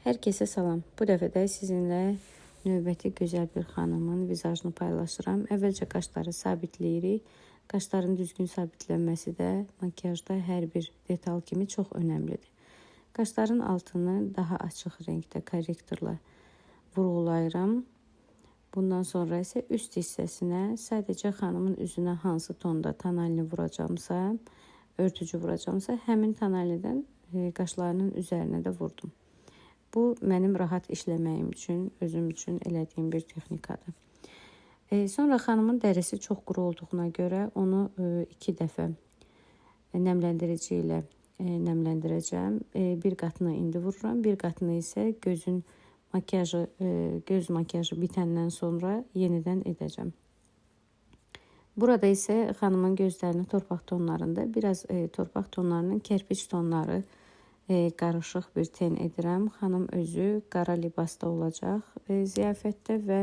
Herkese salam. Bu dəfə də sizinlə növbəti gözəl bir xanımın vizajını paylaşıram. Əvvəlcə qaşları sabitləyirik. Qaşların düzgün sabitlənməsi də makiyajda hər bir detal kimi çox önəmlidir. Qaşların altını daha açıq rəngdə korrektorla vurğulayıram. Bundan sonra isə üst hissəsinə sadəcə xanımın üzünə hansı tonda tonalini vuracamsa, örtücü vuracamsa, həmin tonalidən qaşlarının üzərinə də vurdum. Bu, mənim rahat işləməyim üçün, özüm üçün elədiyim bir texnikadır. Sonra xanımın dərisi çox quru olduğuna görə onu 2 dəfə nəmləndirici ilə nəmləndirəcəm. Bir qatını indi vururam, bir qatını isə göz makiyajı bitəndən sonra yenidən edəcəm. Burada isə xanımın gözlərini torpaq tonlarında, biraz torpaq tonlarının kərpiç tonları qarışıq bir ten edirəm. Xanım özü qara libasda olacaq ziyafətdə və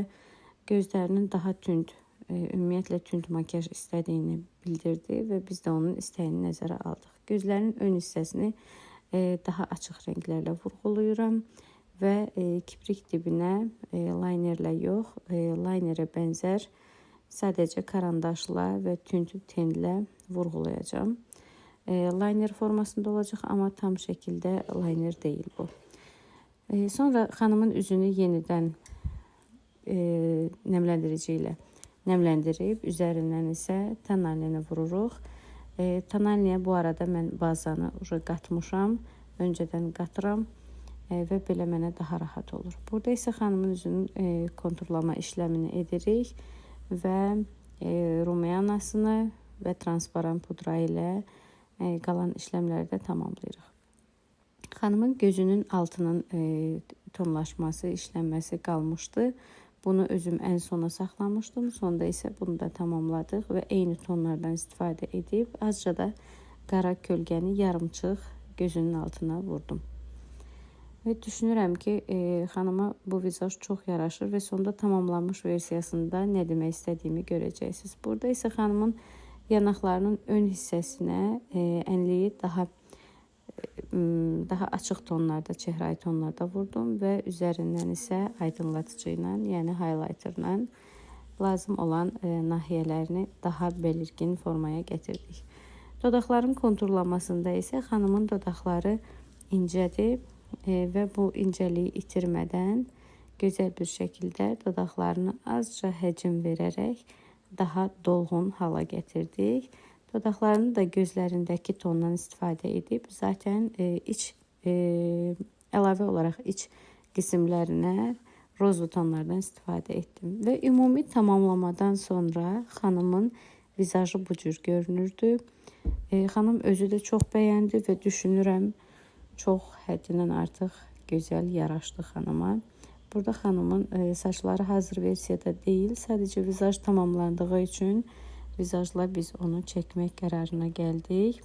gözlərinin daha tünd, ümumiyyətlə tünd makiyaj istədiyini bildirdi və biz də onun istəyini nəzərə aldıq. Gözlərinin ön hissəsini daha açıq rənglərlə vurğulayıram və kiprik dibinə laynerlə yox, laynerə bənzər sadəcə karandaşla və tünd tenlə vurğulayacağım. Layner formasında olacaq, amma tam şəkildə layner deyil bu. Sonra xanımın üzünü yenidən nəmləndirici ilə nəmləndirib, üzərindən isə tonalini vururuq. Tonaliniyə bu arada mən bazanı qatmışam, öncədən qatıram və belə mənə daha rahat olur. Burada isə xanımın üzünün konturlama işləmini edirik və rumianasını və transparan pudra ilə qalan işləmləri də tamamlayırıq. Xanımın gözünün altının tonlaşması, işlənməsi qalmışdı. Bunu özüm ən sona saxlamışdım. Sonda isə bunu da tamamladıq və eyni tonlardan istifadə edib azca da qara kölgəni yarımçıq gözünün altına vurdum. Və düşünürəm ki, xanıma bu vizaj çox yaraşır və sonda tamamlanmış versiyasında nə demək istədiyimi görəcəksiniz. Burada isə xanımın yanaqlarının ön hissəsinə ənliyi daha açıq tonlarda, çəhrayı tonlarda vurdum və üzərindən isə aydınlatıcı ilə, yəni highlighterla lazım olan nahiyələrini daha belirgin formaya gətirdik. Dodaqların konturlamasında isə xanımın dodaqları incədir və bu incəliyi itirmədən gözəl bir şəkildə dodaqlarını azca həcm verərək daha dolğun hala gətirdik. Dodaqlarını da gözlərindəki tondan istifadə edib, zaten əlavə olaraq iç qismlərinə rozlu tonlardan istifadə etdim. Və ümumi tamamlamadan sonra xanımın vizajı bu cür görünürdü. Xanım özü də çox bəyəndi və düşünürəm, çox həddindən artıq gözəl yaraşdı xanıma. Burada xanımın saçları hazır versiyada deyil, sadəcə vizaj tamamlandığı üçün vizajla biz onu çəkmək qərarına gəldik.